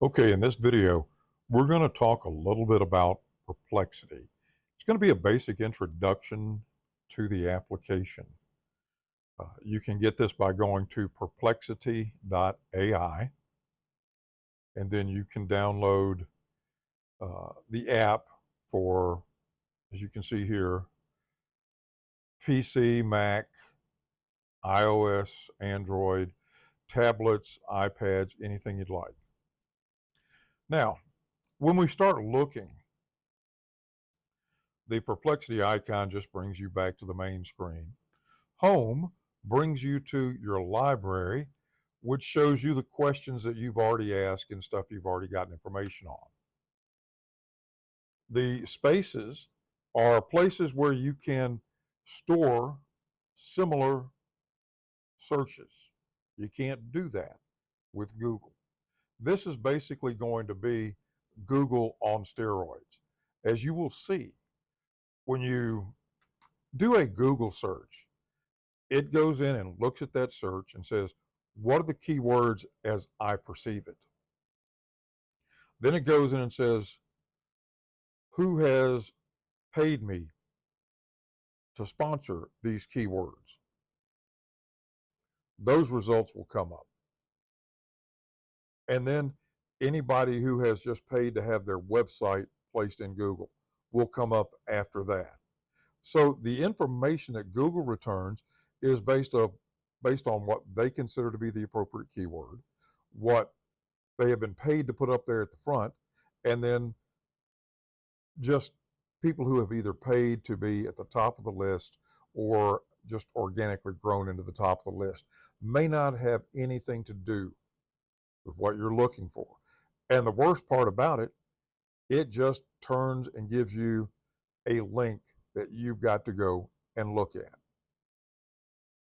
Okay, in this video, we're going to talk a little bit about Perplexity. It's going to be a basic introduction to the application. You can get this by going to perplexity.ai, and then you can download the app for, as you can see here, PC, Mac, iOS, Android, tablets, iPads, anything you'd like. Now, when we start looking, the Perplexity icon just brings you back to the main screen. Home brings you to your library, which shows you the questions that you've already asked and stuff you've already gotten information on. The spaces are places where you can store similar searches. You can't do that with Google. This is basically going to be Google on steroids. As you will see, when you do a Google search, it goes in and looks at that search and says, what are the keywords as I perceive it? Then it goes in and says, who has paid me to sponsor these keywords? Those results will come up. And then anybody who has just paid to have their website placed in Google will come up after that. So the information that Google returns is based on what they consider to be the appropriate keyword, what they have been paid to put up there at the front, and then just people who have either paid to be at the top of the list or just organically grown into the top of the list. May not have anything to do with what you're looking for. And the worst part about it, it just turns and gives you a link that you've got to go and look at.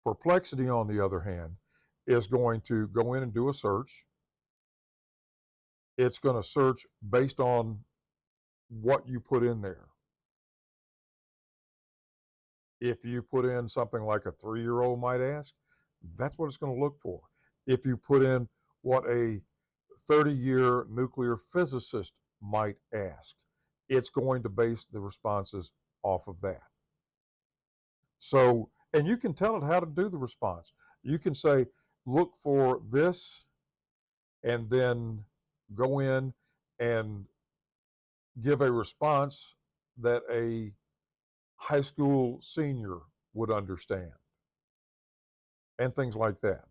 Perplexity, on the other hand, is going to go in and do a search. It's going to search based on what you put in there. If you put in something like a 3-year-old might ask, that's what it's going to look for. If you put in what a 30-year nuclear physicist might ask, it's going to base the responses off of that. So, and you can tell it how to do the response. You can say, look for this, and then go in and give a response that a high school senior would understand, and things like that.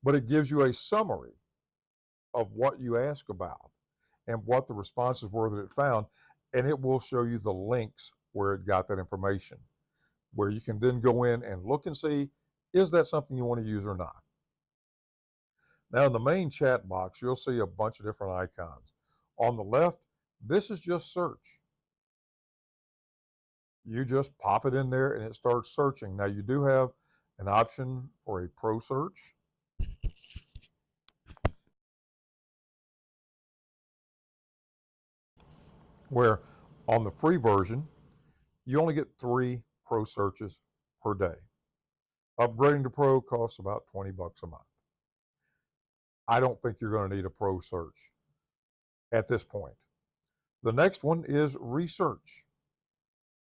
But it gives you a summary of what you ask about and what the responses were that it found, and it will show you the links where it got that information, where you can then go in and look and see, is that something you want to use or not? Now, in the main chat box, you'll see a bunch of different icons. On the left, this is just search. You just pop it in there and it starts searching. Now, you do have an option for a pro search. Where on the free version, you only get 3 pro searches per day. Upgrading to pro costs about 20 bucks a month. I don't think you're going to need a pro search at this point. The next one is research.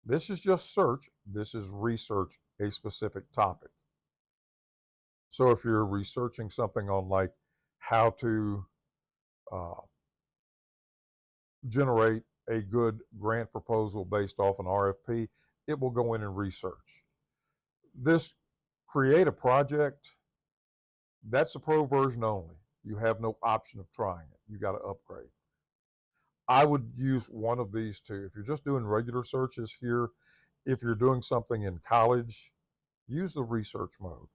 This is just search. This is research a specific topic. So if you're researching something on like how to generate a good grant proposal based off an RFP, it will go in and research. This create a project, that's the pro version only. You have no option of trying it. You got to upgrade. I would use one of these two. If you're just doing regular searches here, if you're doing something in college, use the research mode.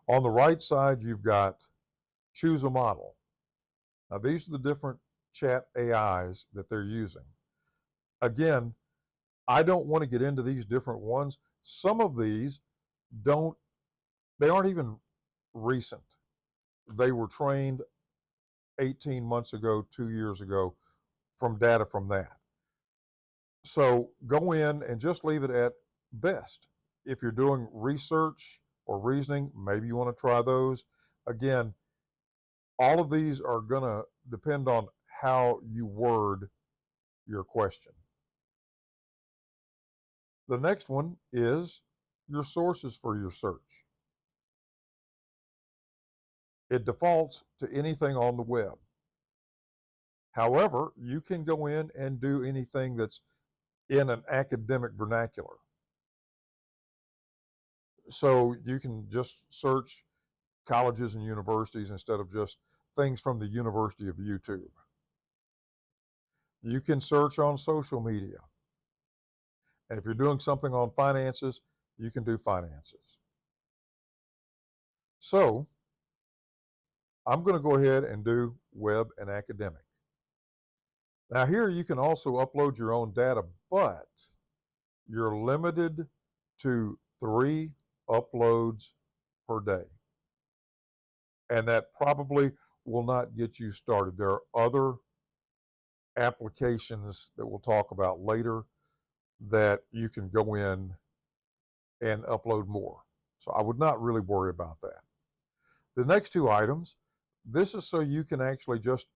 On the right side, you've got choose a model. Now, these are the different chat AIs that they're using. Again, I don't want to get into these different ones. Some of these they aren't even recent. They were trained 18 months ago, 2 years ago, from data from that. So go in and just leave it at best. If you're doing research or reasoning, maybe you want to try those. Again, All of these are going to depend on how you word your question. The next one is your sources for your search. It defaults to anything on the web. However, you can go in and do anything that's in an academic vernacular. So you can just search colleges and universities instead of just things from the University of YouTube. You can search on social media. And if you're doing something on finances, you can do finances. So I'm going to go ahead and do web and academic. Now here you can also upload your own data, but you're limited to 3 uploads per day. And that probably will not get you started. There are other applications that we'll talk about later that you can go in and upload more. So I would not really worry about that. The next 2 items, this is so you can actually just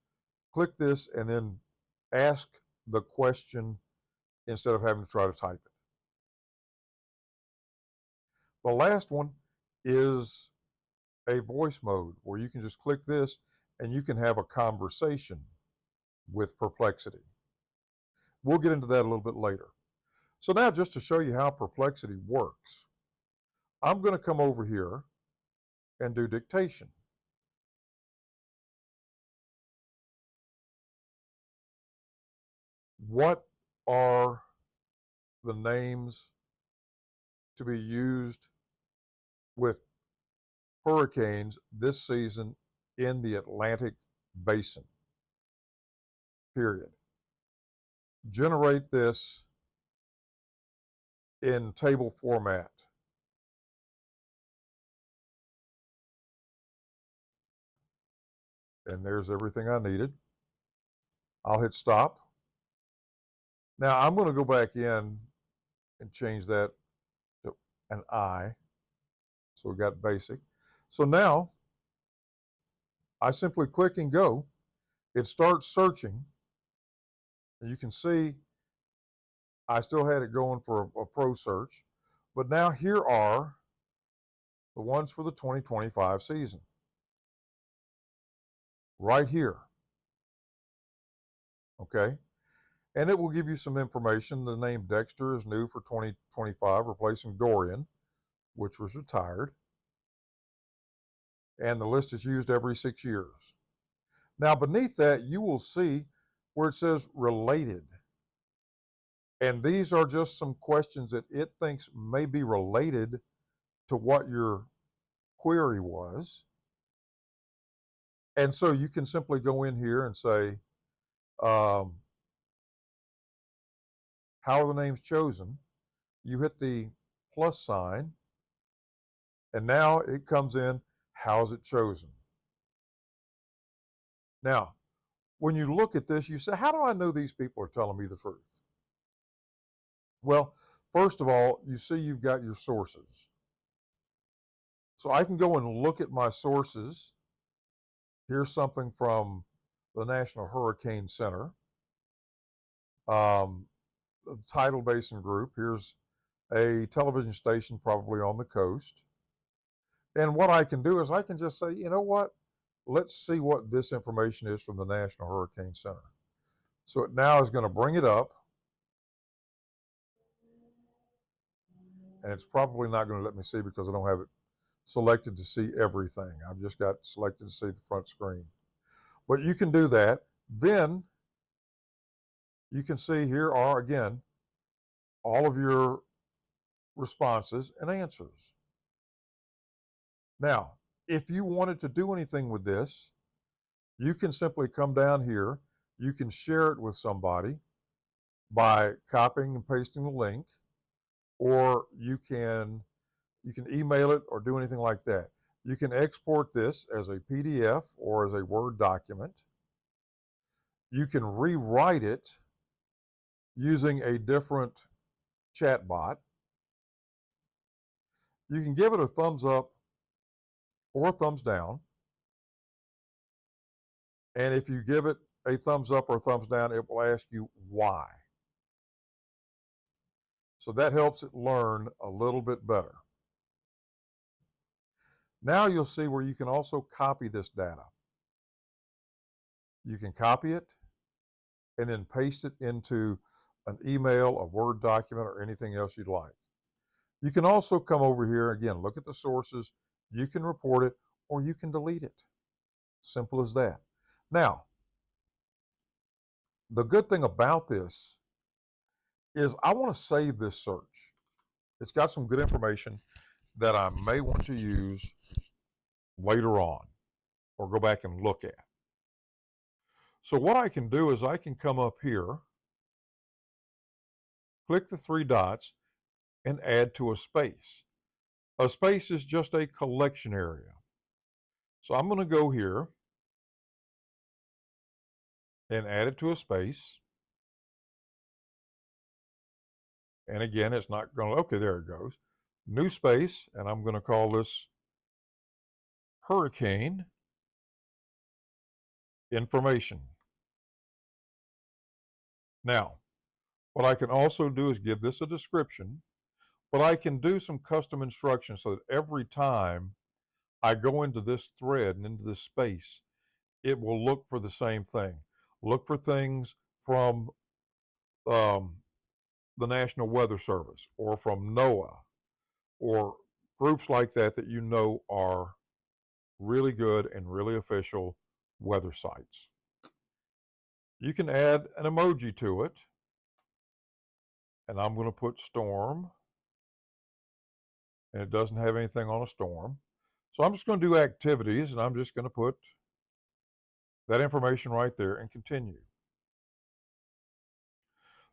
click this and then ask the question instead of having to try to type it. The last one is a voice mode where you can just click this and you can have a conversation with Perplexity. We'll get into that a little bit later. So now just to show you how Perplexity works, I'm going to come over here and do dictation. What are the names to be used with hurricanes this season in the Atlantic Basin? Period. Generate this in table format. And there's everything I needed. I'll hit stop. Now I'm going to go back in and change that to an I. So we got basic. So now I simply click and go. It starts searching. And you can see I still had it going for a pro search. But now here are the ones for the 2025 season. Right here. Okay. And it will give you some information. The name Dexter is new for 2025, replacing Dorian, which was retired. And the list is used every 6 years. Now, beneath that, you will see where it says related. And these are just some questions that it thinks may be related to what your query was. And so you can simply go in here and say, how are the names chosen? You hit the plus sign, and now it comes in, how is it chosen? Now, when you look at this, you say, how do I know these people are telling me the truth? Well, first of all, you see you've got your sources. So I can go and look at my sources. Here's something from the National Hurricane Center, the Tidal Basin Group. Here's a television station probably on the coast. And what I can do is I can just say, you know what? Let's see what this information is from the National Hurricane Center. So it now is going to bring it up. And it's probably not going to let me see because I don't have it selected to see everything. I've just got selected to see the front screen. But you can do that. Then you can see here are, again, all of your responses and answers. Now, if you wanted to do anything with this, you can simply come down here. You can share it with somebody by copying and pasting the link, or you can email it or do anything like that. You can export this as a PDF or as a Word document. You can rewrite it using a different chatbot. You can give it a thumbs up or a thumbs down. And if you give it a thumbs up or a thumbs down, it will ask you why. So that helps it learn a little bit better. Now you'll see where you can also copy this data. You can copy it and then paste it into an email, a Word document, or anything else you'd like. You can also come over here, again, look at the sources. You can report it or you can delete it. Simple as that. Now, the good thing about this is I want to save this search. It's got some good information that I may want to use later on or go back and look at. So what I can do is I can come up here, click the three dots, and add to a space. A space is just a collection area. So I'm going to go here and add it to a space. And again, it's not going to, okay, there it goes. New space, and I'm going to call this hurricane information. Now, what I can also do is give this a description, but I can do some custom instructions so that every time I go into this thread and into this space, it will look for the same thing. Look for things from the National Weather Service or from NOAA or groups like that that you know are really good and really official weather sites. You can add an emoji to it, and I'm going to put storm, and it doesn't have anything on a storm. So I'm just going to do activities, and I'm just going to put that information right there and continue.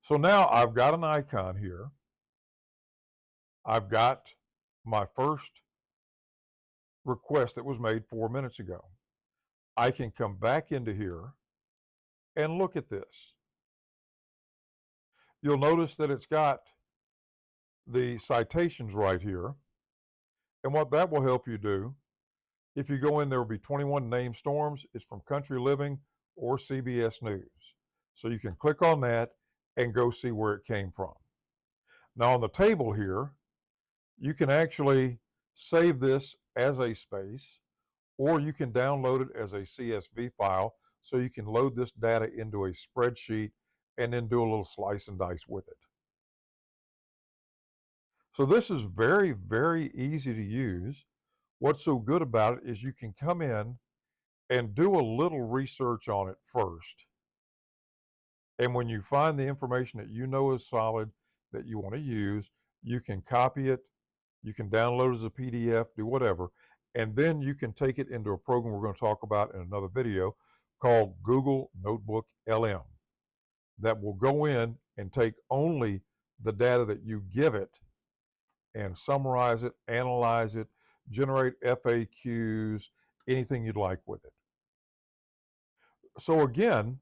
So now I've got an icon here. I've got my first request that was made 4 minutes ago. I can come back into here and look at this. You'll notice that it's got the citations right here. And what that will help you do, if you go in, there will be 21 named storms. It's from Country Living or CBS News. So you can click on that and go see where it came from. Now on the table here, you can actually save this as a space, or you can download it as a CSV file so you can load this data into a spreadsheet and then do a little slice and dice with it. So this is very, very easy to use. What's so good about it is you can come in and do a little research on it first. And when you find the information that you know is solid, that you want to use, you can copy it, you can download it as a PDF, do whatever, and then you can take it into a program we're going to talk about in another video called Google Notebook LM that will go in and take only the data that you give it and summarize it, analyze it, generate FAQs, anything you'd like with it. So again,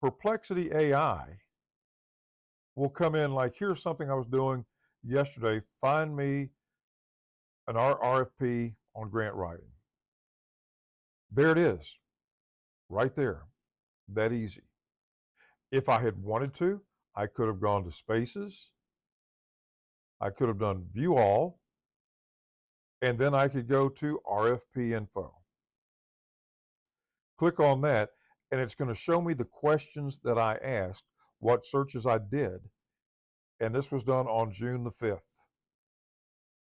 Perplexity AI will come in like, here's something I was doing yesterday. Find me an RFP on grant writing. There it is, right there, that easy. If I had wanted to, I could have gone to Spaces. I could have done View All, and then I could go to RFP Info. Click on that, and it's going to show me the questions that I asked, what searches I did, and this was done on June the 5th.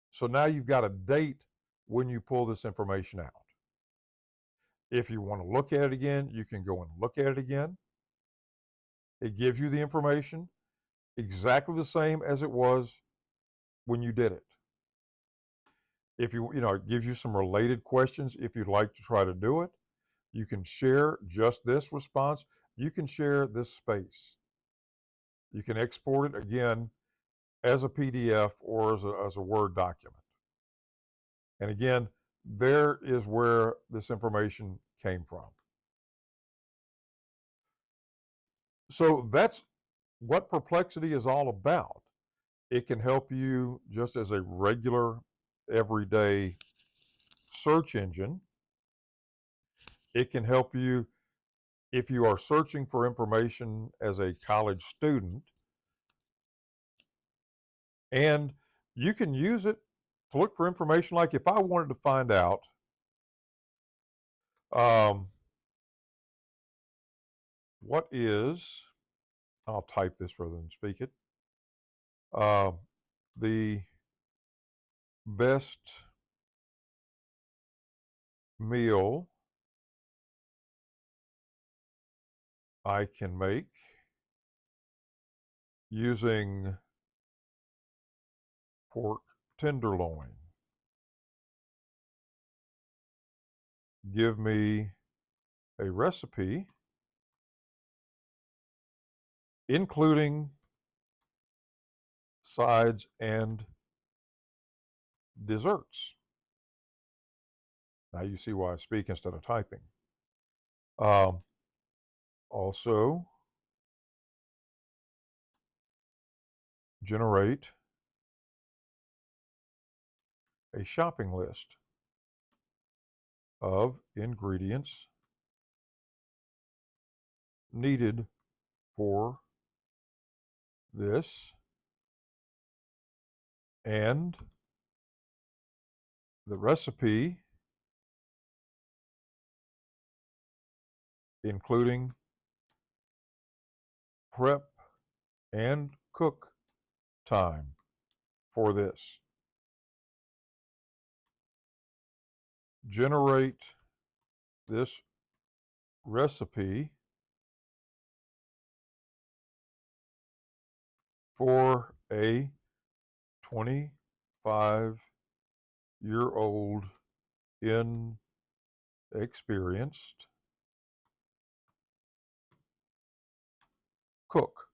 So now you've got a date when you pull this information out. If you want to look at it again, you can go and look at it again. It gives you the information exactly the same as it was when you did it. If it gives you some related questions if you'd like to try to do it. You can share just this response. You can share this space. You can export it again as a PDF or as a Word document. And again, there is where this information came from. So that's what Perplexity is all about. It can help you just as a regular, everyday search engine. It can help you if you are searching for information as a college student, and you can use it to look for information. Like if I wanted to find out um, what is, I'll type this rather than speak it, uh, the best meal I can make using pork tenderloin. Give me a recipe including sides and desserts. Now you see why I speak instead of typing. Um, also, generate a shopping list of ingredients needed for this and the recipe, including prep and cook time for this. Generate this recipe for a 25-year-old inexperienced cook.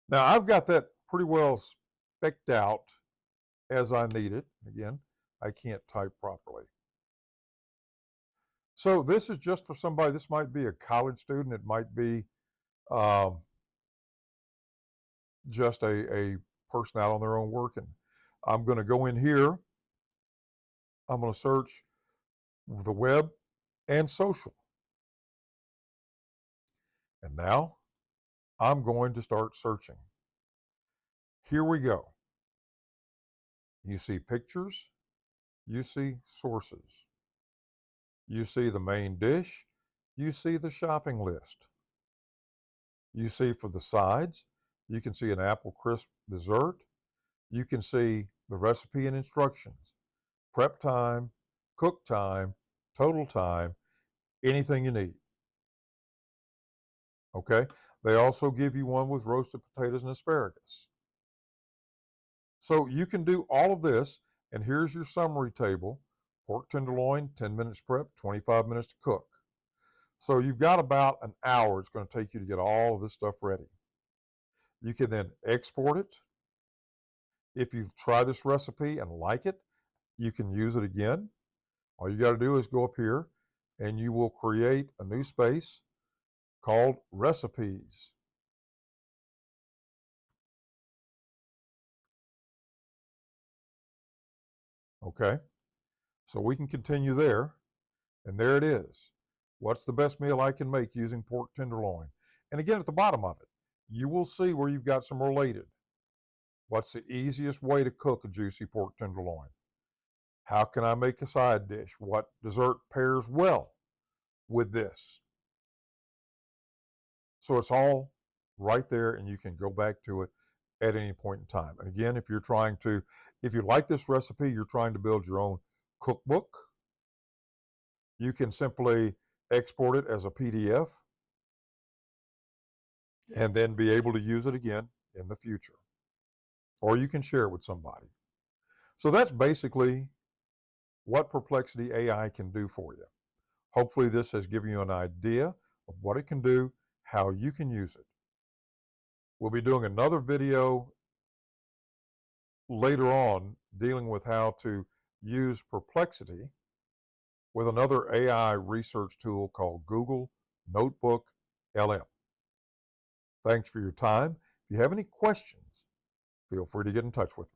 Now I've got that pretty well specced out as I need it. Again, I can't type properly. So this is just for somebody, this might be a college student, it might be um, just a person out on their own working. I'm going to go in here, I'm going to search the web and social. And now I'm going to start searching. Here we go. You see pictures, you see sources, you see the main dish, you see the shopping list. You see for the sides, you can see an apple crisp dessert. You can see the recipe and instructions, prep time, cook time, total time, anything you need. Okay? They also give you one with roasted potatoes and asparagus. So you can do all of this, and here's your summary table. Pork tenderloin, 10 minutes prep, 25 minutes to cook. So you've got about an hour it's going to take you to get all of this stuff ready. You can then export it. If you try this recipe and like it, you can use it again. All you got to do is go up here and you will create a new space called recipes. Okay, so we can continue there. And there it is. What's the best meal I can make using pork tenderloin? And again, at the bottom of it, you will see where you've got some related. What's the easiest way to cook a juicy pork tenderloin? How can I make a side dish? What dessert pairs well with this? So it's all right there, and you can go back to it at any point in time. And again, if you like this recipe, you're trying to build your own cookbook, you can simply export it as a PDF and then be able to use it again in the future. Or you can share it with somebody. So that's basically what Perplexity AI can do for you. Hopefully this has given you an idea of what it can do, how you can use it. We'll be doing another video later on dealing with how to use Perplexity with another AI research tool called Google Notebook LM. Thanks for your time. If you have any questions, feel free to get in touch with me.